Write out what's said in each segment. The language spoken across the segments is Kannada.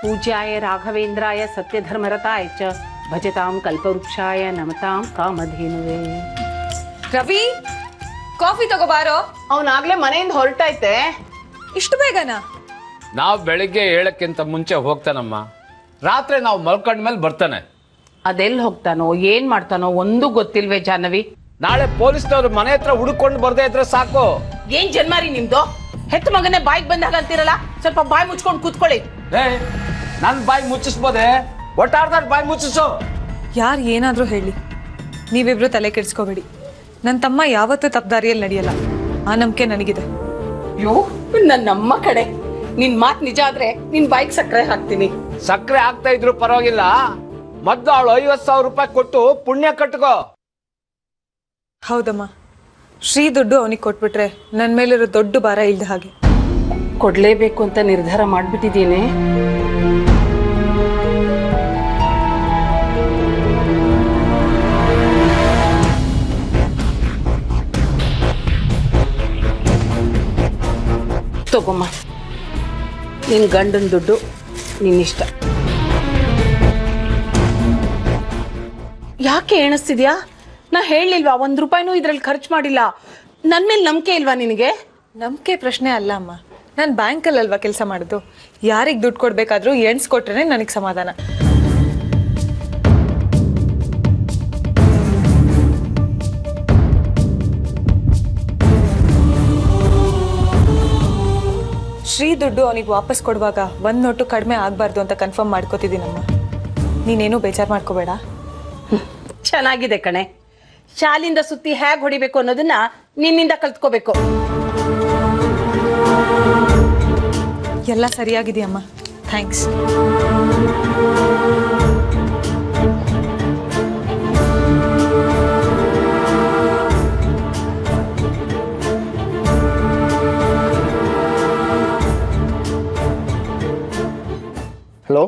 पूज्याय राघवेन्द्राय सत्यधर्मरताय च भजतां कल्पवृक्षाय नमतां कामधेनुवे। ರವಿ ಕಾಫಿ ತಗೋಬಾರೋ. ಅವನಾಗ್ಲೇ ಮನೆಯಿಂದ ಹೊರಟೈತೆ. ಇಷ್ಟು ಬೇಗನಾ? ನಾವು ಬೆಳಿಗ್ಗೆ 7ಕ್ಕಿಂತ ಮುಂಚೆ ಹೋಗ್ತಾನಮ್ಮ. ರಾತ್ರಿ ನಾವು ಮಲ್ಕೊಂಡ್ಮೇಲೆ ಬರ್ತಾನೆ. ಅದೆಲ್ಲಿ ಹೋಗ್ತಾನೋ ಏನ್ ಮಾಡ್ತಾನೋ ಒಂದು ಗೊತ್ತಿಲ್ವೇ ಜಾಹ್ನವಿ. ನಾಳೆ ಪೊಲೀಸ್ನವ್ರು ಮನೆ ಹತ್ರ ಹುಡುಕೊಂಡು ಬರ್ದೇ ಇದ್ರೆ ಸಾಕು. ಏನ್ ಜನ್ಮಾರಿ ನಿಮ್ದು? ಹೆತ್ತ ಮಗನೇ ಬಾಯಿಗೆ ಬಂದಾಗ ಅಂತೀರಲ್ಲ, ಸ್ವಲ್ಪ ಬಾಯಿ ಮುಚ್ಕೊಂಡು ಕೂತ್ಕೊಳ್ಳಿ. ನನ್ ಬಾಯಿ ಮುಚ್ಚಿಸ್ಬೋದೆ, ಒಟ್ಟಾರ್ದಾಡ್ ಬಾಯಿ ಮುಚ್ಚಿಸು. ಯಾರು ಏನಾದರೂ ಹೇಳಿ, ನೀವಿಬ್ರು ತಲೆ ಕೆಡಿಸ್ಕೋಬೇಡಿ. ನನ್ನ ತಮ್ಮ ಯಾವತ್ತೂ ತಪ್ಪದಾರಿಯಲ್ಲಿ ನಡೆಯಲ್ಲ, ಆ ನಂಬಿಕೆ ನನಗಿದೆ. ಅಯ್ಯೋ ನನ್ನಮ್ಮ ಕಡೆ, ನಿನ್ ಮಾತ್ ನಿಜ ಆದ್ರೆ ನಿನ್ ಬಾಯಿಗೆ ಸಕ್ಕರೆ ಹಾಕ್ತೀನಿ. ಸಕ್ಕರೆ ಆಗ್ತಾ ಇದ್ರು ಪರವಾಗಿಲ್ಲ, ಮೊದ್ಲು ಅವಳು 50,000 ರೂಪಾಯಿ ಕೊಟ್ಟು ಪುಣ್ಯ ಕಟ್ಕೋ. ಹೌದಮ್ಮ, ಶ್ರೀ ದುಡ್ಡು ಅವನಿಗೆ ಕೊಟ್ಬಿಟ್ರೆ ನನ್ನ ಮೇಲಿರೋ ದೊಡ್ಡ ಭಾರ ಇಲ್ದ ಹಾಗೆ. ಕೊಡ್ಲೇಬೇಕು ಅಂತ ನಿರ್ಧಾರ ಮಾಡ್ಬಿಟ್ಟಿದ್ದೀನಿ. ತಗೊಮ್ಮ, ನಿನ್ ಗಂಡನ ದುಡ್ಡು ನಿನ್ನಿಷ್ಟ. ಯಾಕೆ ಎಣಿಸ್ತಿದ್ಯಾ? ನಾ ಹೇಳಿಲ್ವಾ, 1 ರೂಪಾಯಿನೂ ಇದ್ರಲ್ಲಿ ಖರ್ಚು ಮಾಡಿಲ್ಲ. ನನ್ ಮೇಲೆ ನಂಬಿಕೆ ಇಲ್ವಾ ನಿನಗೆ? ನಂಬಿಕೆ ಪ್ರಶ್ನೆ ಅಲ್ಲ ಅಮ್ಮ, ನಾನು ಬ್ಯಾಂಕಲ್ಲಿ ಅಲ್ವಾ ಕೆಲಸ ಮಾಡೋದು. ಯಾರಿಗೆ ದುಡ್ಡು ಕೊಡ್ಬೇಕಾದ್ರೂ ಎಣ್ಸ್ಕೊಟ್ರೆ ನನಗೆ ಸಮಾಧಾನ. ಶ್ರೀ ದುಡ್ಡು ಅವನಿಗೆ ವಾಪಸ್ ಕೊಡುವಾಗ 1 ನೋಟು ಕಡಿಮೆ ಆಗಬಾರ್ದು ಅಂತ ಕನ್ಫರ್ಮ್ ಮಾಡ್ಕೋತಿದ್ದೀನಮ್ಮ. ನೀನೇನು ಬೇಜಾರು ಮಾಡ್ಕೋಬೇಡ. ಚೆನ್ನಾಗಿದೆ ಕಣೆ. ಶಾಲಿಂದ ಸುತ್ತಿ ಹೇಗೆ ಹೊಡಿಬೇಕು ಅನ್ನೋದನ್ನ ನಿನ್ನಿಂದ ಕಲ್ತ್ಕೋಬೇಕು. ಎಲ್ಲ ಸರಿಯಾಗಿದೆಯಮ್ಮ, ಥ್ಯಾಂಕ್ಸ್. ಹಲೋ,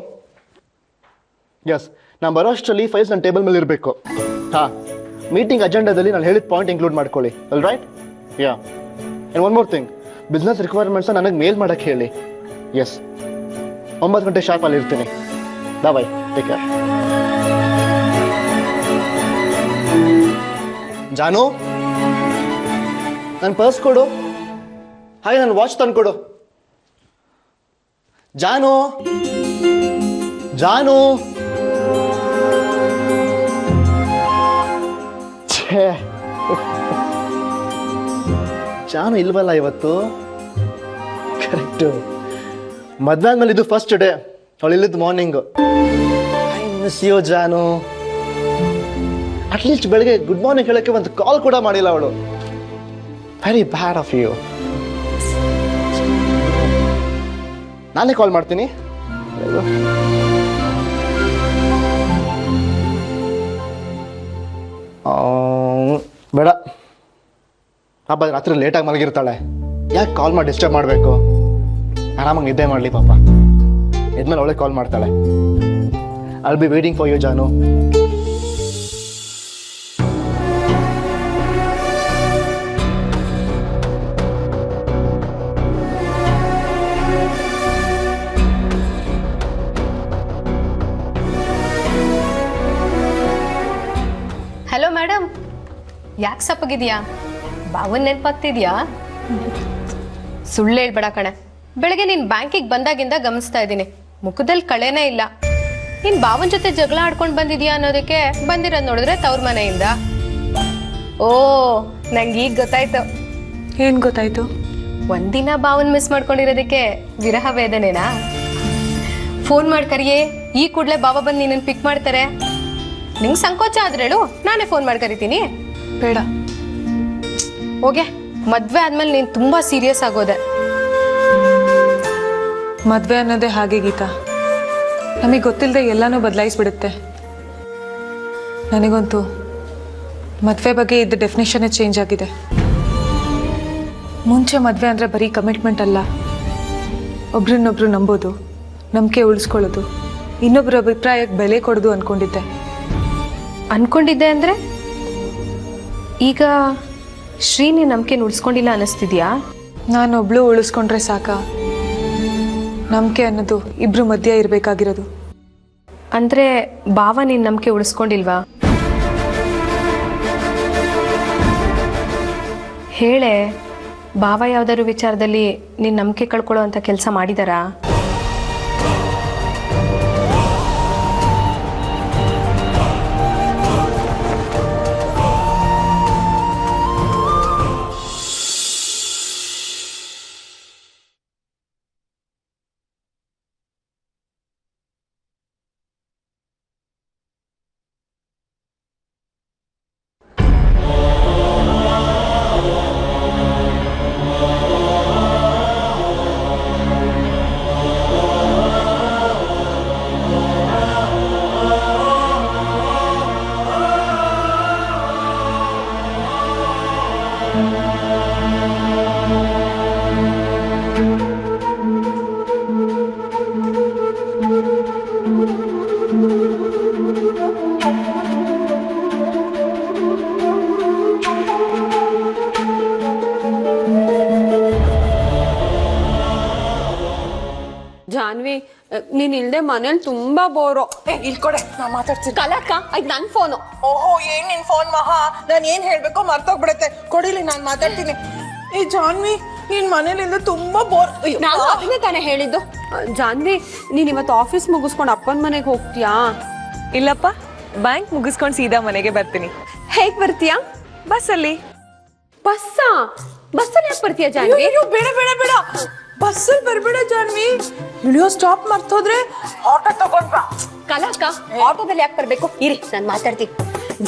ಎಸ್, ನಾನು ಬರೋ ಅಷ್ಟರಲ್ಲಿ ಫೈಲ್ಸ್ ನನ್ನ ಟೇಬಲ್ ಮೇಲೆ ಇರಬೇಕು. ಹಾಂ, ಮೀಟಿಂಗ್ ಅಜೆಂಡಾದಲ್ಲಿ ನಾನು ಹೇಳಿದ ಪಾಯಿಂಟ್ ಇನ್ಕ್ಲೂಡ್ ಮಾಡ್ಕೊಳ್ಳಿ. All right? Yeah, and one more thing, business ರಿಕ್ವೈರ್ಮೆಂಟ್ಸ್ನ ನನಗೆ ಮೇಲ್ ಮಾಡೋಕ್ಕೆ ಹೇಳಿ. ಎಸ್, 9 ಗಂಟೆ ಶಾರ್ಪಲ್ಲಿ ಇರ್ತೀನಿ. Bye, take care. ಜಾನು, ನನ್ನ ಪರ್ಸ್ ಕೊಡು. ಹಾಗೆ ನನ್ನ ವಾಚ್ ತಂದು ಕೊಡು. ಜಾನು, ಜಾನು. ಛೇ, ಜಾನು ಇಲ್ವಲ್ಲ ಇವತ್ತು. ಕರೆಕ್ಟು, ಮದ್ವೆ ಆದ್ಮೇಲೆ ಇದು ಫಸ್ಟ್ ಡೇ, ಅವಳು ಇಲ್ಲಿದ್ದು ಮಾರ್ನಿಂಗು. ಐ ಮಿಸ್ ಯು ಜಾನು. ಅಟ್ಲೀಸ್ಟ್ ಬೆಳಗ್ಗೆ ಗುಡ್ ಮಾರ್ನಿಂಗ್ ಹೇಳೋಕ್ಕೆ ಒಂದು ಕಾಲ್ ಕೂಡ ಮಾಡಿಲ್ಲ ಅವಳು. Very bad of you. ನಾನೇ ಕಾಲ್ ಮಾಡ್ತೀನಿ. ಬೇಡ, ಹಬ್ಬ ರಾತ್ರಿ ಲೇಟಾಗಿ ಮಲಗಿರ್ತಾಳೆ, ಯಾಕೆ ಕಾಲ್ ಮಾಡಿ ಡಿಸ್ಟರ್ಬ್ ಮಾಡಬೇಕು? ಆರಾಮಾಗಿ ನಿದ್ದೆ ಮಾಡಲಿ ಪಾಪ. ಇದ್ಮೇಲೆ ಅವಳೆ ಕಾಲ್ ಮಾಡ್ತಾಳೆ. I'll be waiting for you ಜಾನು. ಹಲೋ ಮೇಡಮ್, ಯಾಕೆ ಸಪ್ಪಗಿದ್ಯಾ? ಬಾವನ್ ನೆನಪಾಗ್ತಿದ್ಯಾ? ಸುಳ್ಳು ಹೇಳ್ಬೇಡ ಕಣೆ. ಬೆಳಗ್ಗೆ ನೀನ್ ಬ್ಯಾಂಕಿಗೆ ಬಂದಾಗಿಂದ ಗಮನಿಸ್ತಾ ಇದ್ದೀನಿ, ಮುಖದಲ್ಲಿ ಕಳೆನೇ ಇಲ್ಲ. ನೀನ್ ಬಾವನ್ ಜೊತೆ ಜಗಳ ಆಡ್ಕೊಂಡು ಬಂದಿದ್ಯಾ ಅನ್ನೋದಕ್ಕೆ ಬಂದಿರೋದ್ ನೋಡಿದ್ರೆ ತವ್ರ ಮನೆಯಿಂದ. ಓ, ನಂಗೆ ಈಗ ಗೊತ್ತಾಯ್ತು. ಏನು ಗೊತ್ತಾಯ್ತು? ಒಂದಿನ ಬಾವನ್ ಮಿಸ್ ಮಾಡ್ಕೊಂಡಿರೋದಕ್ಕೆ ವಿರಹ ವೇದನೆನಾ? ಫೋನ್ ಮಾಡಿ ಕರಿಯೇ, ಈ ಕೂಡಲೇ ಬಾವ ಬಂದು ನೀನನ್ನು ಪಿಕ್ ಮಾಡ್ತಾರೆ. ನಿಂಗೆ ಸಂಕೋಚ ಆದ್ರೇಳು, ನಾನೇ ಫೋನ್ ಮಾಡಿ ಕರಿತೀನಿ. ಬೇಡ. ಹೋಗೆ, ಮದ್ವೆ ಆದ್ಮೇಲೆ ನೀನು ತುಂಬಾ ಸೀರಿಯಸ್ ಆಗೋದೆ. ಮದ್ವೆ ಅನ್ನೋದೇ ಹಾಗೆ ಗೀತಾ, ನಮಗೆ ಗೊತ್ತಿಲ್ಲದೆ ಎಲ್ಲನೂ ಬದಲಾಯಿಸ್ಬಿಡುತ್ತೆ. ನನಗಂತೂ ಮದುವೆ ಬಗ್ಗೆ ಇದ್ದ ಡೆಫಿನೇಷನ್ನೇ ಚೇಂಜ್ ಆಗಿದೆ. ಮುಂಚೆ ಮದುವೆ ಅಂದರೆ ಬರೀ ಕಮಿಟ್ಮೆಂಟ್ ಅಲ್ಲ, ಒಬ್ರನ್ನೊಬ್ರು ನಂಬೋದು, ನಂಬಿಕೆ ಉಳಿಸ್ಕೊಳ್ಳೋದು, ಇನ್ನೊಬ್ಬರ ಅಭಿಪ್ರಾಯಕ್ಕೆ ಬೆಲೆ ಕೊಡೋದು ಅಂದ್ಕೊಂಡಿದ್ದೆ. ಅಂದರೆ ಈಗ ಶ್ರೀನಿ ನಂಬಿಕೆ ಉಳಿಸ್ಕೊಂಡಿಲ್ಲ ಅನ್ನಿಸ್ತಿದ್ಯಾ? ನಾನೊಬ್ಳು ಉಳಿಸ್ಕೊಂಡ್ರೆ ಸಾಕ, ನಂಬಿಕೆ ಅನ್ನೋದು ಇಬ್ರು ಮಧ್ಯ ಇರಬೇಕಾಗಿರೋದು. ಅಂದ್ರೆ ಭಾವ ನೀನ್ ನಂಬಿಕೆ ಉಳಿಸ್ಕೊಂಡಿಲ್ವಾ? ಹೇಳೆ, ಭಾವ ಯಾವ್ದಾದ್ರು ವಿಚಾರದಲ್ಲಿ ನೀನ್ ನಂಬಿಕೆ ಕಳ್ಕೊಳ್ಳೋ ಅಂತ ಕೆಲಸ ಮಾಡಿದಾರಾ? ಜಾನ್ವಿ, ನೀನ್ ಇಲ್ದೆ ಮನೇಲಿ ತುಂಬಾ ಬೋರು. ಇಲ್ಕೊಡೆ, ನಾ ಮಾತಾಡ್ತೀನಿ. ಕಲಕ್ಕ ಅದ್ ನನ್ ಫೋನು. ಓಹೋ, ಏನ್ ನಿನ್ ಫೋನ್ ಮಹಾ? ನಾನ್ ಏನ್ ಹೇಳ್ಬೇಕೋ ಮರ್ತೋಗ್ಬಿಡತ್ತೆ. ಕೊಡಿಲಿ, ನಾನ್ ಮಾತಾಡ್ತೀನಿ. ಏ ಜಾನ್ವಿ, ನೀನ್ ಮನೇಲಿಂದ ತುಂಬಾ ಬೋರ್. ನಾನು ಅದನ್ನೇ ತಾನೇ ಹೇಳಿದ್ದು. ಜಾನ್ವಿ, ನೀನ್ ಇವತ್ತು ಆಫೀಸ್ ಮುಗಿಸ್ಕೊಂಡು ಅಪ್ಪನ ಮನೆಗೆ ಹೋಗ್ತೀಯಾ? ಇಲ್ಲಪ್ಪ, ಬ್ಯಾಂಕ್ ಮುಗಿಸ್ಕೊಂಡು ಸೀದಾ ಮನೆಗೆ ಬರ್ತೀನಿ. ಹೇಗ್ ಬರ್ತೀಯಾ? ಬಸ್ಸಲ್ಲಿ. ಬಸ್ಸಲ್ಲಿ ಯಾಕೆ ಬರ್ತೀಯಾ ಜಾನ್ವಿ? ಅಯ್ಯೋ, ಬೇಡ ಬೇಡ ಬೇಡ, ಬಸ್ಸಲ್ಲಿ ಬರ್ಬೇಡ ಜಾನ್ವಿ. ಇಳಿಯೋ ಸ್ಟಾಪ್ ಮರ್ತೋದ್ರೆ ಆಟೋ ತಗೊಂಡ್ ಬಾ. ಕಲಕ್ಕ ಆಟೋದಲ್ಲಿ ಯಾಕೆ ಬರ್ಬೇಕು? ಇರಿ, ನಾನ್ ಮಾತಾಡ್ತೀನಿ.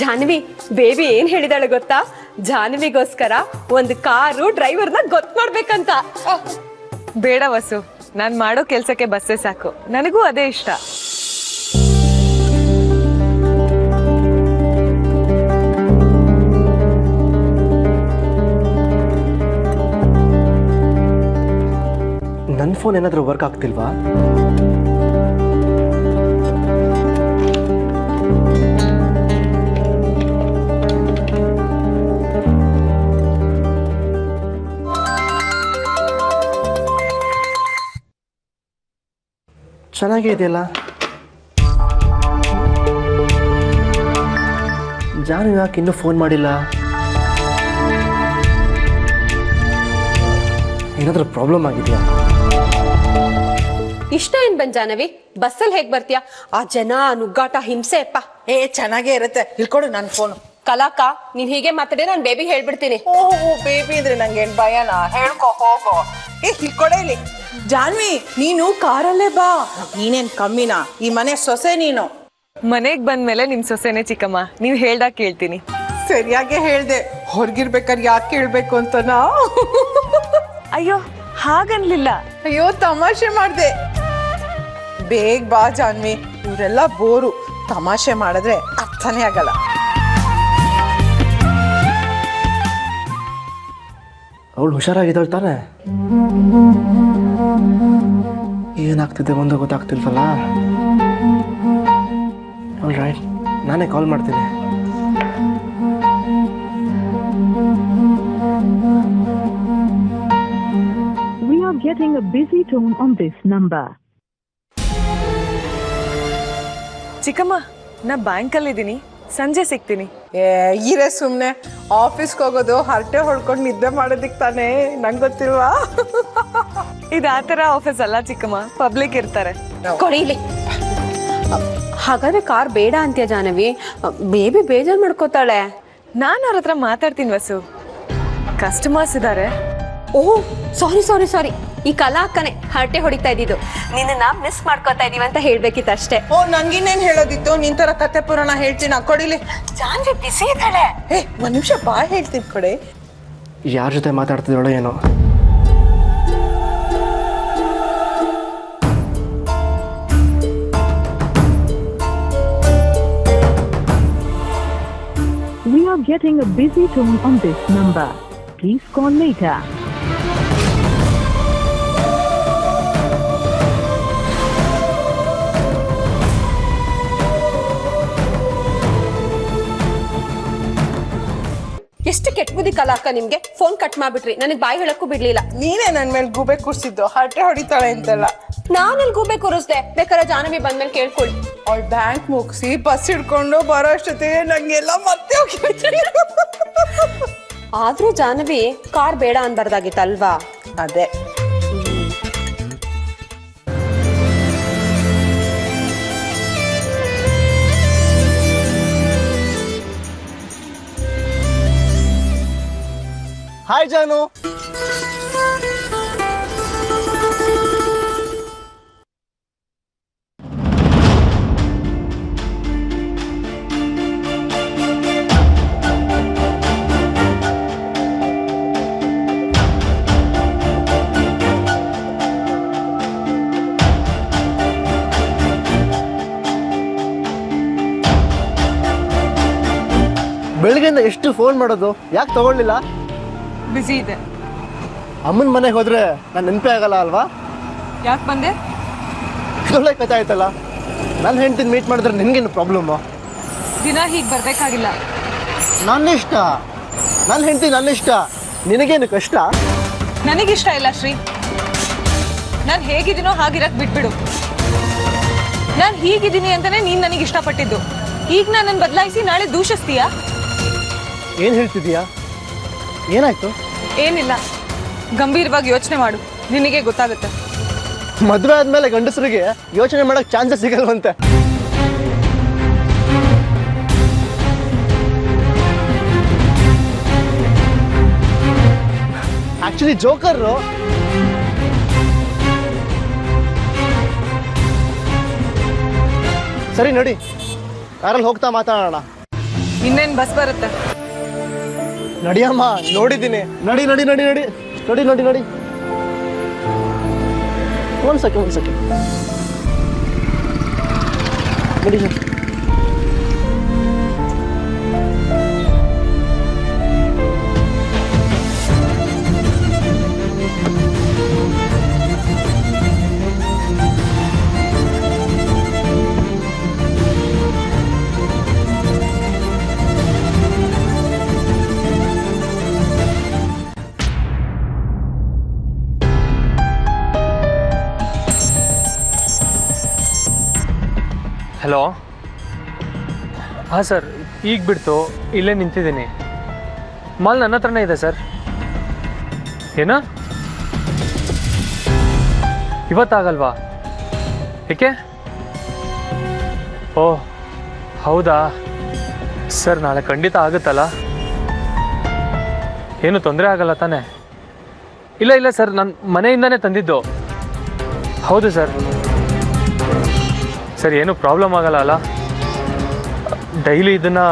ಜಾನ್ವಿ, ಬೇಬಿ ಏನ್ ಹೇಳಿದಾಳೆ ಗೊತ್ತಾ? ಜಾನ್ವಿಗೋಸ್ಕರ ಒಂದು ಕಾರು ಡ್ರೈವರ್ನ ಗೊತ್ತು ಮಾಡ್ಬೇಕಂತ. ಬೇಡ ವಸು, ನಾನ್ ಮಾಡೋ ಕೆಲ್ಸಕ್ಕೆ ಬಸ್ಸೇ ಸಾಕು. ನನಗೂ ಅದೇ ಇಷ್ಟ. ನನ್ನ ಫೋನ್ ಏನಾದರೂ ವರ್ಕ್ ಆಗ್ತಿಲ್ವಾ? ಚೆನ್ನಾಗೇ ಇದೆಯಲ್ಲ. ಜಾನು ಯಾಕೆ ಇನ್ನೂ ಫೋನ್ ಮಾಡಿಲ್ಲ? ಏನಾದರೂ ಪ್ರಾಬ್ಲಮ್ ಆಗಿದೆಯಾ? ಇಷ್ಟ ಏನ್ ಬಂದ್ ಜಾನವಿ, ಬಸ್ಸಲ್ಲಿ ಹೇಗ್ ಬರ್ತೀಯಾ? ಆ ಜನ, ನುಗ್ಗಾಟ, ಹಿಂಸೆ ಅಪ್ಪ. ಏ, ಚೆನ್ನಾಗೇ ಇರುತ್ತೆ. ಇಲ್ಕೊಡು ನನ್ ಫೋನ್. ಕಲಾಕ, ನೀನ್ ಹೀಗೆ ಮಾತಾಡಿ ನಾನು ಬೇಬಿ ಹೇಳ್ಬಿಡ್ತೀನಿ. ಓಹೋ, ಬೇಬಿ ಇದ್ರೆ ನಂಗೇನ್ ಭಯನಾ? ಹೇಳ್ಕೊ ಹೋಗೋ. ಏ, ಇಲ್ಕೊಡೆ ಇಲ್ಲಿ. ಜಾನ್ವಿ, ನೀನು ಕಾರಲ್ಲೇ ಬಾ. ನೀನೇನ್ ಕಮ್ಮಿನಾ? ಈ ಮನೆ ಸೊಸೆ ನೀನು. ಮನೆಗ್ ಬಂದ್ಮೇಲೆ ನಿಮ್ ಸೊಸೆನೆ ಚಿಕ್ಕಮ್ಮ, ನೀವ್ ಹೇಳ್ದಾಗ ಕೇಳ್ತೀನಿ. ಸರಿಯಾಗೆ ಹೇಳ್ದೆ. ಹೊರಗಿರ್ಬೇಕಾದ್ರೆ ಯಾಕೆ ಕೇಳ್ಬೇಕು ಅಂತನಾ? ಅಯ್ಯೋ, ಹಾಗನ್ಲಿಲ್ಲ. ಅಯ್ಯೋ, ತಮಾಷೆ ಮಾಡ್ದೆ. ಬೇಗ ಬಾ ಜಾನ್ವಿ, ಇವರೆಲ್ಲ ಬೋರು. ತಮಾಷೆ ಮಾಡಿದ್ರೆ ಅರ್ಥನೇ ಆಗಲ್ಲ. ಅವಳು ಹುಷಾರಾಗಿದ್ದಾಳೆ ತಾನೆ? ಏನಾಗ್ತಿದೆ ಒಂದು ಗೊತ್ತಾಗ್ತಿಲ್ವಲ್ಲ. ಆಲ್ ರೈಟ್, ನಾನೇ ಕಾಲ್ ಮಾಡ್ತೀನಿ. We are getting a busy tone on this number. ಚಿಕ್ಕಮ್ಮ, ನಾ ಬ್ಯಾಂಕಲ್ಲಿದ್ದೀನಿ, ಸಂಜೆ ಸಿಗ್ತೀನಿ. ಇರೇ ಸುಮ್ನೆ. ಆಫೀಸ್ಗೆ ಹೋಗೋದು ಹರಟೆ ಹೊಡ್ಕೊಂಡು ನಿದ್ದೆ ಮಾಡೋದಿಕ್ ತಾನೇ, ನಂಗೆ ಗೊತ್ತಿಲ್ವಾ? ಇದು ಆ ಥರ ಆಫೀಸ್ ಅಲ್ಲ ಚಿಕ್ಕಮ್ಮ, ಪಬ್ಲಿಕ್ ಇರ್ತಾರೆ. ಕೊಡಿಲಿ. ಹಾಗಾದ್ರೆ ಕಾರ್ ಬೇಡ ಅಂತ್ಯ ಜಾನವಿ? ಬೇಬಿ ಬೇಜಾರ್ ಮಾಡ್ಕೋತಾಳೆ. ನಾನು ಅವ್ರ ಹತ್ರ ಮಾತಾಡ್ತೀನಿ ವಸು. ಕಸ್ಟಮರ್ಸ್ ಇದ್ದಾರೆ. ಓಹ್, ಸಾರಿ. ಈ ಕಲಾ ಅಕ್ಕನೆ ಹರಟೆ ಹೊಡಿತಾ ಇದ್ದಿದ್ದು. ನಿನ್ನ ಮಿಸ್ ಮಾಡ್ಕೋತಾ ಇದೀವಿ ಅಂತ ಹೇಳ್ಬೇಕಿತ್ತು ಅಷ್ಟೇ. ಓ, ನಂಗಿನ್ನೇನ್ ಹೇಳೋದಿತ್ತು? ನಿನ್ ತರ ಕತೆ ಪುರಾಣ ಹೇಳ್ತೀನಿ. ಕೊಡಿಲಿ. ಜಾನ್ವಿ ಬಿಸಿ ಇದ್ದಾಳೆ. ಏ, ಒಂದ್ ನಿಮಿಷ ಬಾ, ಹೇಳ್ತೀನಿ ಕೊಡೆ. ಯಾರ ಜೊತೆ ಮಾತಾಡ್ತಿದ್ದಾಳೋ ಏನೋ. We are getting a busy tone on this number. Please call later. ಎಷ್ಟು ಕೆಟ್ಟ ಬುದ್ಧಿ ಕಲಾಕ ನಿಮ್ಗೆ. ಫೋನ್ ಕಟ್ ಮಾಡ್ಬಿಟ್ರಿ, ನನಗೆ ಬಾಯಿ ಹೇಳಕ್ಕೂ ಬಿಡ್ಲಿಲ್ಲ. ನೀನೇ ನನ್ ಮೇಲೆ ಗೂಬೆ ಕೂರ್ಸಿದ್ದು, ಹರಟೆ ಹೊಡಿತಾಳೆ ಅಂತೆಲ್ಲ. ನಾನೆಲ್ಲಿ ಗೂಬೆ ಕೂರಿಸ್ದೆ? ಬೇಕಾದ್ರೆ ಜಾಹ್ನವಿ ಬಂದ್ಮೇಲೆ ಕೇಳ್ಕೊಳ್ಳಿ. ಅವಳು ಬ್ಯಾಂಕ್ ಮುಗಿಸಿ ಬಸ್ ಹಿಡ್ಕೊಂಡು ಬರೋ ಅಷ್ಟೊತ್ತಿಗೆ ನಂಗೆಲ್ಲ ಮತ್ತೆ ಆದ್ರೂ ಜಾಹ್ನವಿ ಕಾರ್ ಬೇಡ ಅನ್ಬಾರ್ದಾಗಿತ್ತಲ್ವಾ? ಅದೇ ಹಾಯ್ ಜಾನು. ಬೆಳಗ್ಗೆಯಿಂದ ಎಷ್ಟು ಫೋನ್ ಮಾಡೋದು, ಯಾಕೆ ತಗೊಳ್ಳಿಲ್ಲ? ಬ್ಯುಸಿ ಇದೆ. ಅಮ್ಮನ ಮನೆಗೆ ಹೋದ್ರೆ ನಾನು ನೆನಪೇ ಆಗಲ್ಲ ಅಲ್ವಾ? ಯಾಕೆ ಬಂದೆ? ಒಳ್ಳೆ ಕಥೆ ಆಯ್ತಲ್ಲ. ನನ್ನ ಹೆಂಡತಿನ ಮೀಟ್ ಮಾಡಿದ್ರೆ ನಿನ್ಗೇನು ಪ್ರಾಬ್ಲಮ್ಮು? ದಿನ ಹೀಗೆ ಬರಬೇಕಾಗಿಲ್ಲ. ನನ್ನಿಷ್ಟ, ನನ್ನ ಹೆಂಡತಿ ನನ್ನಿಷ್ಟ, ನಿನಗೇನು ಕಷ್ಟ? ನನಗಿಷ್ಟ ಇಲ್ಲ ಶ್ರೀ. ನಾನು ಹೇಗಿದ್ದೀನೋ ಹಾಗಿರಕ್ ಬಿಟ್ಬಿಡು. ನಾನು ಹೀಗಿದ್ದೀನಿ ಅಂತಾನೆ ನೀನು ನನಗೆ ಇಷ್ಟಪಟ್ಟಿದ್ದು. ಈಗ ನನ್ನನ್ನು ಬದಲಾಯಿಸಿ ನಾಳೆ ದೂಷಿಸ್ತೀಯಾ? ಏನು ಹೇಳ್ತಿದೀಯಾ? ಏನಾಯ್ತು? ಏನಿಲ್ಲ, ಗಂಭೀರವಾಗಿ ಯೋಚನೆ ಮಾಡು, ನಿನಗೆ ಗೊತ್ತಾಗುತ್ತೆ. ಮದುವೆ ಆದ್ಮೇಲೆ ಗಂಡಸರಿಗೆ ಯೋಚನೆ ಮಾಡಕ್ ಚಾನ್ಸಸ್ ಸಿಗಲ್ವಂತೆ. ಆಕ್ಚುಲಿ ಜೋಕರ್ರು ಸರಿ ನಡಿ, ಕಾರಲ್ಲಿ ಹೋಗ್ತಾ ಮಾತಾಡೋಣ. ಇನ್ನೇನು ಬಸ್ ಬರುತ್ತೆ. ನಡಿಯಮ್ಮ, ನೋಡಿದ್ದೀನಿ. ನಡಿ ನಡಿ ನಡಿ ನಡಿ ನಡಿ ನಡಿ ನಡಿ. ಒಂದ್ ಸೆಕೆಂಡ್ ನಡಿ. ಹಲೋ. ಹಾಂ ಸರ್, ಈಗ ಬಿಡ್ತು, ಇಲ್ಲೇ ನಿಂತಿದ್ದೀನಿ. ಮಾಲ್ ನನ್ನ ಹತ್ರನೇ ಇದೆ ಸರ್. ಏನು ಇವತ್ತಾಗಲ್ವಾ? ಏಕೆ? ಓಹ್ ಹೌದಾ ಸರ್, ನಾಳೆ ಖಂಡಿತ ಆಗುತ್ತಲ್ಲ? ಏನು ತೊಂದರೆ ಆಗಲ್ಲ ತಾನೇ? ಇಲ್ಲ ಸರ್, ನಾನು ಮನೆಯಿಂದನೇ ತಂದಿದ್ದು. ಹೌದು ಸರ್. ಸರ್, ಏನು ಪ್ರಾಬ್ಲಮ್ ಆಗಲ್ಲ ಅಲ್ಲ? ಡೈಲಿ ಇದನ್ನು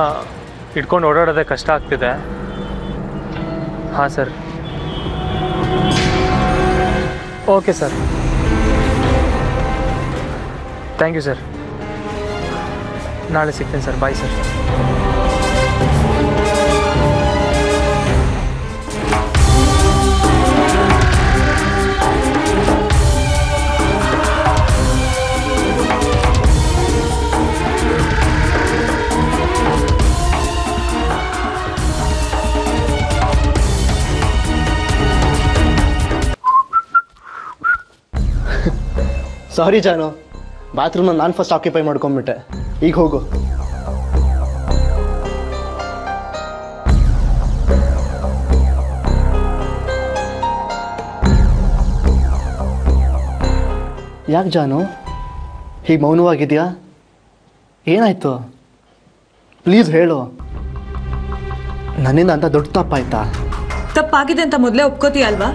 ಇಟ್ಕೊಂಡು ಓಡಾಡೋದೇ ಕಷ್ಟ ಆಗ್ತಿದೆ. ಹಾಂ sir. Okay sir, thank you sir. ನಾಳೆ ಸಿಗ್ತೀನಿ ಸರ್. Bye sir. ಸಾರಿ ಜಾನು, ಬಾತ್ರೂಮ್ನ ನಾನು ಫಸ್ಟ್ ಆಕ್ಯುಪೈ ಮಾಡ್ಕೊಂಡ್ಬಿಟ್ಟೆ. ಈಗ ಹೋಗು. ಯಾಕೆ ಜಾನು ಹೀಗೆ ಮೌನವಾಗಿದೆಯಾ? ಏನಾಯ್ತು? ಪ್ಲೀಸ್ ಹೇಳು. ನನ್ನಿಂದ ಅಂತ ದೊಡ್ಡ ತಪ್ಪಾಯ್ತಾ? ತಪ್ಪಾಗಿದೆ ಅಂತ ಮೊದಲೇ ಒಪ್ಕೋತೀಯ ಅಲ್ವಾ?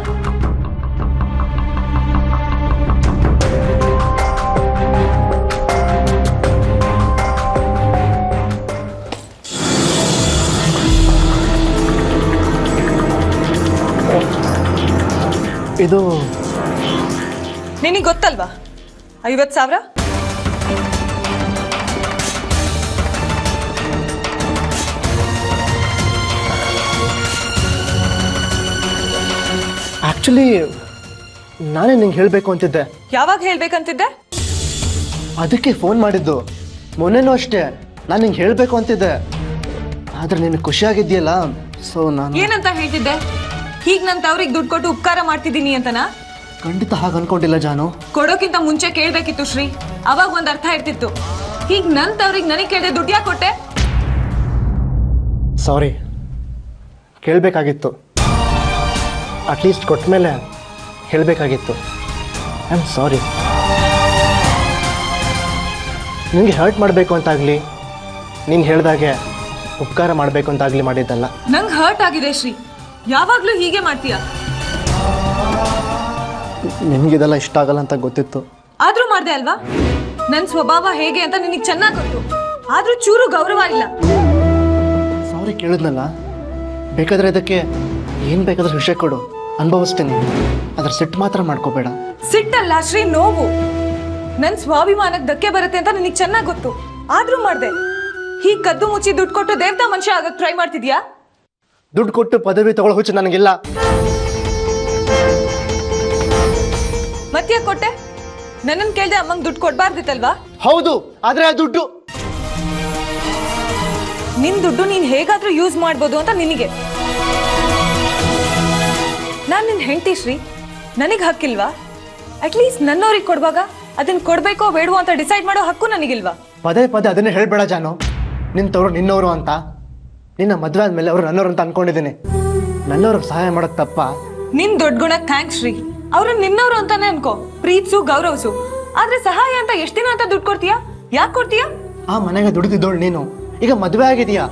ಇದು ನಿನಗೆ ಗೊತ್ತಲ್ವಾ 50,000? ಆಕ್ಚುಲಿ ನಾನೇ ನಿಂಗೆ ಹೇಳಬೇಕು ಅಂತಿದ್ದೆ. ಯಾವಾಗ ಹೇಳ್ಬೇಕಂತಿದ್ದೆ? ಅದಕ್ಕೆ ಫೋನ್ ಮಾಡಿದ್ದು. ಮೊನ್ನೆನೂ ಅಷ್ಟೇ ನಾನು ನಿಂಗೆ ಹೇಳಬೇಕು ಅಂತಿದ್ದೆ. ಆದರೆ ನಿನಗೆ ಖುಷಿಯಾಗಿದೆಯಲ್ಲ, ಸೊ ನಾನು ಏನಂತ ಹೇಳ್ತಿದ್ದೆ? ಹೀಗ್ ನನ್ ತವ್ರಿಗೆ ದುಡ್ಡು ಕೊಟ್ಟು ಉಪಕಾರ ಮಾಡ್ತಿದ್ದೀನಿ ಅಂತನಾ? ಖಂಡಿತ ಹಾಗೆ ಅನ್ಕೊಂಡಿಲ್ಲ ಜಾನು. ಕೊಡೋಕ್ಕಿಂತ ಮುಂಚೆ ಕೇಳ್ಬೇಕಿತ್ತು ಶ್ರೀ, ಅವಾಗ ಒಂದ್ ಅರ್ಥ ಇರ್ತಿತ್ತು. ಹೀಗ್ ನನ್ ತವ್ರಿಗೆ ನನಗೆ ಕೇಳ್ದೆ ದುಡ್ಡು ಯಾಕೆ ಕೊಟ್ಟೆ? ಸಾರಿ, ಕೇಳಬೇಕಾಗಿತ್ತು. ಅಟ್ಲೀಸ್ಟ್ ಕೊಟ್ಟ ಮೇಲೆ ಹೇಳಬೇಕಾಗಿತ್ತು. I am sorry. ನಿನಗೆ ಹರ್ಟ್ ಮಾಡಬೇಕು ಅಂತಾಗಲಿ, ನೀನು ಹೇಳ್ದಾಗೆ ಉಪಕಾರ ಮಾಡಬೇಕು ಅಂತಾಗಲಿ ಮಾಡಿದ್ದಲ್ಲ. ನಂಗೆ ಹರ್ಟ್ ಆಗಿದೆ ಶ್ರೀ, ಯಾವಾಗ್ಲೂ ಹೀಗೆ ಮಾಡ್ತೀಯ. ನಿನಗಿದೆಲ್ಲ ಇಷ್ಟ ಆಗಲ್ಲ ಅಂತ ಗೊತ್ತಿತ್ತು, ಆದ್ರೂ ಮಾಡ್ದೆ ಅಲ್ವಾ? ನನ್ ಸ್ವಭಾವ ಹೇಗೆ ಅಂತ ನಿನಗೆ ಚೆನ್ನಾಗಿ ಗೊತ್ತು, ಆದ್ರೂ ಚೂರು ಗೌರವ ಇಲ್ಲ. ಸಾರಿ ಕೇಳಿದ್ನಲ್ಲ, ಬೇಕಾದ್ರೆ ಇದಕ್ಕೆ ಏನು ಬೇಕಾದ್ರೂ ಶಿಕ್ಷೆ ಕೊಡು, ಅನುಭವಿಸ್ತೀನಿ. ಅದ್ರ ಸಿಟ್ಟು ಮಾತ್ರ ಮಾಡ್ಕೋಬೇಡ. ಸಿಟ್ಟಲ್ಲ ಶ್ರೀ, ನೋವು. ನನ್ ಸ್ವಾಭಿಮಾನಕ್ಕೆ ಧಕ್ಕೆ ಬರುತ್ತೆ ಅಂತ ನಿನಗೆ ಚೆನ್ನಾಗಿ ಗೊತ್ತು, ಆದ್ರೂ ಮಾಡ್ದೆ. ಹೀಗ್ ಕದ್ದು ಮುಚ್ಚಿ ದುಡ್ಡು ಕೊಟ್ಟು ದೇವತಾ ಮನುಷ್ಯ ಆಗಕ್ ಟ್ರೈ ಮಾಡ್ತಿದ್ಯಾ? ದುಡ್ಡು ಕೊಟ್ಟು ಪದವಿ ತಗೊಳ್ಳೋ ಹುಚ್ಚು ನನಗಿಲ್ಲ. ಮತ್ತೆ ಕೊಟ್ಟೆ? ನನ್ನನ್ ಕೇಳ್ದೆ ಅಮ್ಮಂಗ್ ದುಡ್ಡು ಕೊಡ್ಬಾರ್ದಿತ್ತಲ್ವಾ? ಹೌದು, ಆದ್ರೆ ಆ ದುಡ್ಡು ನಿನ್ ದುಡ್ಡು ನೀನ್ ಹೇಗಾದ್ರೂ ಯೂಸ್ ಮಾಡ್ಬೋದು ಅಂತ ನಿನಗೆ. ನಾನ್ ನಿನ್ ಹೆಂಡತಿ ಶ್ರೀ, ನನಗ್ ಹಕ್ಕಿಲ್ವಾ? ಅಟ್ಲೀಸ್ಟ್ ನನ್ನವ್ರಿಗೆ ಕೊಡುವಾಗ ಅದನ್ನ ಕೊಡ್ಬೇಕೋ ಬೇಡವೋ ಅಂತ ಡಿಸೈಡ್ ಮಾಡೋ ಹಕ್ಕು ನನಗಿಲ್ವಾ? ಪದೇ ಪದೇ ಅದನ್ನೇ ಹೇಳ್ಬೇಡ ಜಾನು. ನಿಂತವ್ರು ನಿನ್ನವರು ಅಂತ. ನಿನ್ನ ಮದುವೆ ಆದ್ಮೇಲೆ ಅವರು ನನ್ನವ್ರು ಅಂತ ಅನ್ಕೊಂಡಿದ್ದೀನಿ. ನನ್ನವ್ರಿಗೆ ಸಹಾಯ ಮಾಡೋದು ತಪ್ಪ? ನಿನ್ ದೊಡ್ಡ ಗುಣಕ್ ಥ್ಯಾಂಕ್ಸ್ ಶ್ರೀ. ಅವ್ರು ನಿನ್ನವ್ರು ಅಂತಾನೆ ಅನ್ಕೋ, ಪ್ರೀತ್ಸು ಗೌರವ್ಸು. ಆದ್ರೆ ಸಹಾಯ ಅಂತ ಎಷ್ಟ್ ದಿನ ಅಂತ ದುಡ್ಡು ಕೊಡ್ತೀಯಾ? ಯಾಕೆ ಕೊಡ್ತೀಯಾ? ಆ ಮನೆಗೆ ದುಡಿದಿದ್ದೋಳು ನೀನು, ಈಗ ಮದುವೆ ಆಗಿದೀಯಾ.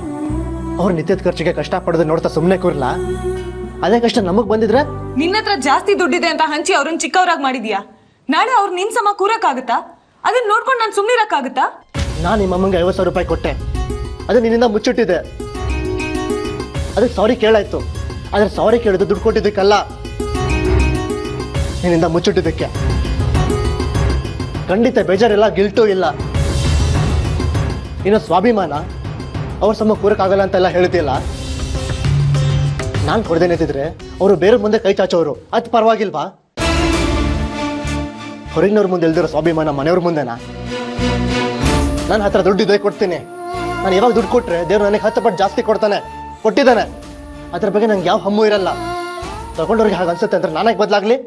ಅವ್ರ ನಿತ್ಯದ ಖರ್ಚಿಗೆ ಕಷ್ಟ ಪಡೋದು ನೋಡ್ತಾ ಸುಮ್ಮನೆ ಕೂರ್ಲಾ? ಅದೇ ಕಷ್ಟ ನಮಗ್ ಬಂದಿದ್ರೆ? ನಿನ್ನತ್ರ ಜಾಸ್ತಿ ದುಡ್ಡಿದೆ ಅಂತ ಹಂಚಿ ಅವ್ರನ್ನ ಚಿಕ್ಕವ್ರಾಗಿ ಮಾಡಿದ್ಯಾ. ನಾಳೆ ಅವ್ರು ನಿನ್ ಸಮ ಕೂರಕ್ಕಾಗತ್ತಾ? ಅದನ್ನ ನೋಡ್ಕೊಂಡು ನಾನು ಸುಮ್ಮನಿರಕ್ಕಾಗತ್ತಾ? ನಾನು ನಿಮ್ಮ ಅಮ್ಮಂಗೆ 50,000 ರೂಪಾಯಿ ಕೊಟ್ಟೆ, ಅದು ನಿನ್ನಿಂದ ಮುಚ್ಚಿಟ್ಟಿದೆ. ಅದಕ್ಕೆ ಸಾರಿ ಕೇಳಾಯ್ತು, ಆದ್ರೆ ಸಾರಿ ಕೇಳಿದ್ದು ದುಡ್ಡು ಕೊಟ್ಟಿದ್ದಕ್ಕಲ್ಲ, ನಿನ್ನಿಂದ ಮುಚ್ಚಿಟ್ಟಿದ್ದಕ್ಕೆ. ಖಂಡಿತ ಬೇಜಾರಿಲ್ಲ, ಗಿಲ್ಟೂ ಇಲ್ಲ. ಇನ್ನು ಸ್ವಾಭಿಮಾನ, ಅವ್ರ ಸಮ ಕೂರಕ್ಕಾಗಲ್ಲ ಅಂತೆಲ್ಲ ಹೇಳ್ತಿಲ್ಲ. ನಾನು ಕೊಡದೆ ನಿಂತಿದ್ರೆ ಅವರು ಬೇರೆ ಮುಂದೆ ಕೈ ಚಾಚೋರು, ಅದು ಪರವಾಗಿಲ್ವಾ? ಹೊರಗಿನವ್ರ ಮುಂದೆ ಇಲ್ದಿರೋ ಸ್ವಾಭಿಮಾನ ಮನೆಯವ್ರ ಮುಂದೆನಾ? ನನ್ನ ಹತ್ರ ದುಡ್ಡಿದೆ, ಕೊಡ್ತೀನಿ. ನಾನು ಯಾವಾಗ ದುಡ್ಡು ಕೊಟ್ರೆ ದೇವ್ರು ನನಗೆ 10 ಪಟ್ಟು ಜಾಸ್ತಿ ಕೊಡ್ತಾನೆ, ಕೊಟ್ಟಿದ್ದಾನೆ. ಅದ್ರ ಬಗ್ಗೆ ನಂಗೆ ಯಾವ ಹಮ್ಮು ಇರಲ್ಲ. ತಗೊಂಡವ್ರಿಗೆ ಹಾಗೆ ಅನ್ಸುತ್ತೆ ಅಂದ್ರೆ ನಾನಾಗಿ ಬದಲಾಗ್ಲಿ?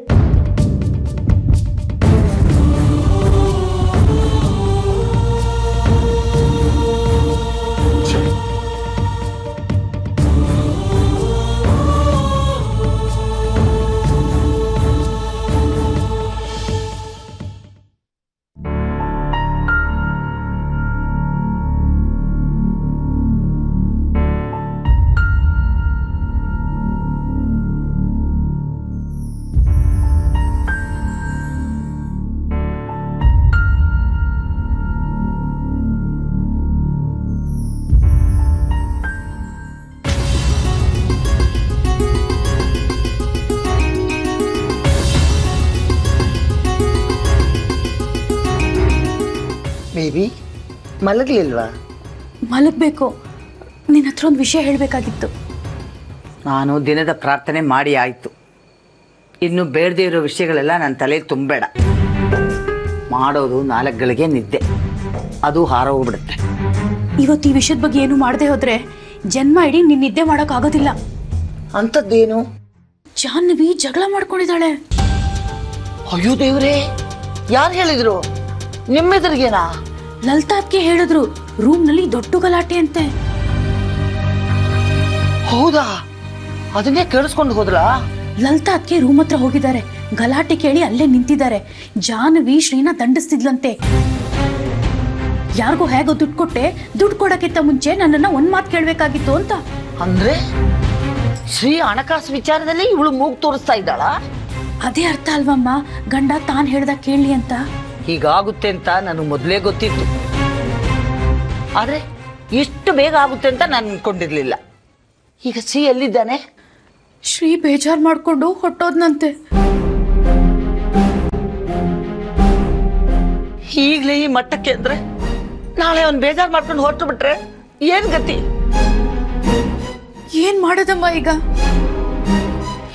ಬೇಬಿ ಮಲಗಲಿಲ್ವಾ? ಮಲಗಬೇಕು. ನಿನ್ನ ಹತ್ರ ಒಂದು ವಿಷಯ ಹೇಳಬೇಕಾಗಿತ್ತು. ನಾನು ದಿನದ ಪ್ರಾರ್ಥನೆ ಮಾಡಿ ಆಯಿತು. ಇನ್ನು ಬೇಡದೇ ಇರೋ ವಿಷಯಗಳೆಲ್ಲ ನನ್ನ ತಲೆ ತುಂಬಬೇಡ. ಮಾಡೋದು 4 ಗಳಿಗೆ ನಿದ್ದೆ, ಅದು ಹಾರೋಗ್ಬಿಡುತ್ತೆ. ಇವತ್ತು ಈ ವಿಷಯದ ಬಗ್ಗೆ ಏನು ಮಾಡದೆ ಹೋದ್ರೆ ಜನ್ಮ ಇಡೀ ನಿನ್ನ ನಿದ್ದೆ ಮಾಡೋಕ್ಕಾಗೋದಿಲ್ಲ. ಅಂಥದ್ದೇನು? ಜಾಹ್ನವಿ ಜಗಳ ಮಾಡ್ಕೊಂಡಿದ್ದಾಳೆ. ಅಯ್ಯೋ ದೇವ್ರೇ, ಯಾರು ಹೇಳಿದ್ರು? ನಿಮ್ಮೆದುರಿಗೇನಾ? ಲಲಿತಾಕ್ಕೆ ಹೇಳಿದ್ರು, ರೂಮ್ನಲ್ಲಿ ದೊಡ್ಡ ಗಲಾಟೆ ಅಂತೆ. ಹೌದಾ? ಅದನ್ನೇ ಕೇಳಿಸ್ಕೊಂಡು ಹೋದ್ರಾ? ಲಲಿತಾಕ್ಕೆ ರೂಮ್ ಹತ್ರ ಹೋಗಿದ್ದಾರೆ, ಗಲಾಟೆ ಕೇಳಿ ಅಲ್ಲೇ ನಿಂತಿದ್ದಾರೆ. ಜಾಹ್ನವಿ ಶ್ರೀನ ದಂಡಿಸ್ತಿದ್ಲಂತೆ. ಯಾರಿಗೂ ಹೇಗೋ ದುಡ್ಡು ಕೊಟ್ಟೆ, ದುಡ್ಡು ಕೊಡಕ್ಕಿಂತ ಮುಂಚೆ ನನ್ನನ್ನ ಒಂದ್ ಮಾತು ಕೇಳ್ಬೇಕಾಗಿತ್ತು ಅಂತ. ಅಂದ್ರೆ ಶ್ರೀ ಹಣಕಾಸು ವಿಚಾರದಲ್ಲಿ ಇವಳು ಮೂಗು ತೋರಿಸ್ತಾ ಇದ್ದಾಳ? ಅದೇ ಅರ್ಥ ಅಲ್ವಮ್ಮ, ಗಂಡ ತಾನ್ ಹೇಳ್ದ ಕೇಳಿ ಅಂತ. ಹೀಗಾಗುತ್ತೆ ಅಂತ ನನಗೆ ಮೊದಲೇ ಗೊತ್ತಿತ್ತು, ಆದ್ರೆ ಇಷ್ಟು ಬೇಗ ಆಗುತ್ತೆ ಅಂತ ನಾನು ಅನ್ಕೊಂಡಿರ್ಲಿಲ್ಲ. ಈಗ ಶ್ರೀ ಎಲ್ಲಿದ್ದಾನೆ? ಶ್ರೀ ಬೇಜಾರ್ ಮಾಡ್ಕೊಂಡು ಹೊಟ್ಟೋದ್ನಂತೆ. ಈಗ್ಲೇ ಈ ಮಟ್ಟಕ್ಕೆ ಅಂದ್ರೆ ನಾಳೆ ಅವ್ನು ಬೇಜಾರ್ ಮಾಡ್ಕೊಂಡು ಹೊರಟು ಬಿಟ್ರೆ ಏನ್ ಗತಿ? ಏನ್ ಮಾಡೋದಮ್ಮ ಈಗ?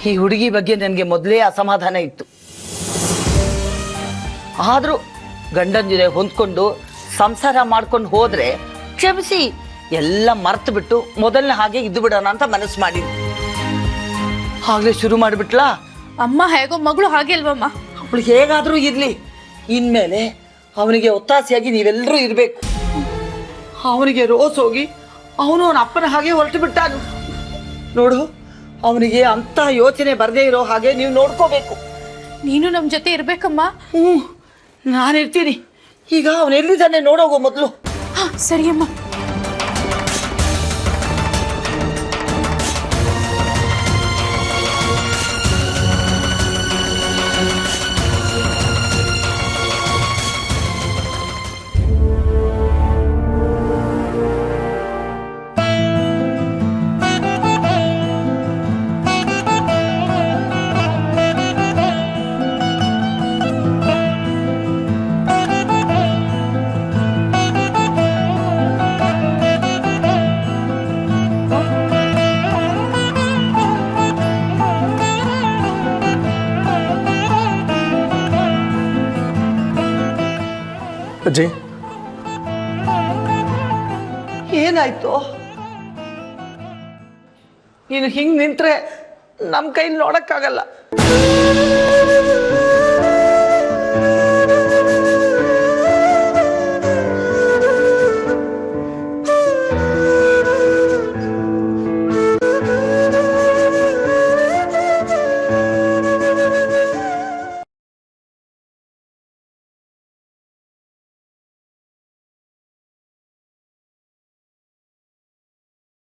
ಈ ಹುಡುಗಿ ಬಗ್ಗೆ ನನಗೆ ಮೊದಲೇ ಅಸಮಾಧಾನ ಇತ್ತು. ಆದ್ರೂ ಗಂಡನ ಜೊತೆ ಹೊಂದ್ಕೊಂಡು ಸಂಸಾರ ಮಾಡ್ಕೊಂಡು ಹೋದ್ರೆ ಕ್ಷಮಿಸಿ ಎಲ್ಲ ಮರ್ತು ಬಿಟ್ಟು ಮೊದಲನೇ ಹಾಗೆ ಇದ್ದು ಬಿಡೋಣ ಅಂತ ಮನಸ್ಸು ಮಾಡಿದ್ವಿ. ಆಗ್ಲೇ ಶುರು ಮಾಡಿಬಿಟ್ಲಾ? ಅಮ್ಮ ಹೇಗೋ ಮಗಳು ಹಾಗೆ ಅಲ್ವಮ್ಮ? ಅವಳು ಹೇಗಾದ್ರೂ ಇರ್ಲಿ, ಇನ್ಮೇಲೆ ಅವನಿಗೆ ಒತ್ತಾಸೆಯಾಗಿ ನೀವೆಲ್ಲರೂ ಇರಬೇಕು. ಅವನಿಗೆ ರೋಸ್ ಹೋಗಿ ಅವನು ಅವನ ಅಪ್ಪನ ಹಾಗೆ ಹೊರಟು ಬಿಟ್ಟಾನು. ನೋಡು, ಅವನಿಗೆ ಅಂತ ಯೋಚನೆ ಬರದೇ ಇರೋ ಹಾಗೆ ನೀವು ನೋಡ್ಕೋಬೇಕು. ನೀನು ನಮ್ಮ ಜೊತೆ ಇರ್ಬೇಕಮ್ಮ. ನಾನಿರ್ತೀನಿ. ಈಗ ಅವನು ಎಲ್ಲಿದ್ದಾನೆ ನೋಡೋಗೋ ಮೊದಲು. ಸರಿಯಮ್ಮ. ಅಜ್ಜಿ, ಏನಾಯ್ತು? ನೀನು ಹಿಂಗ್ ನಿಂತ್ರೆ ನಮ್ ಕೈ ನೋಡಕ್ಕಾಗಲ್ಲ.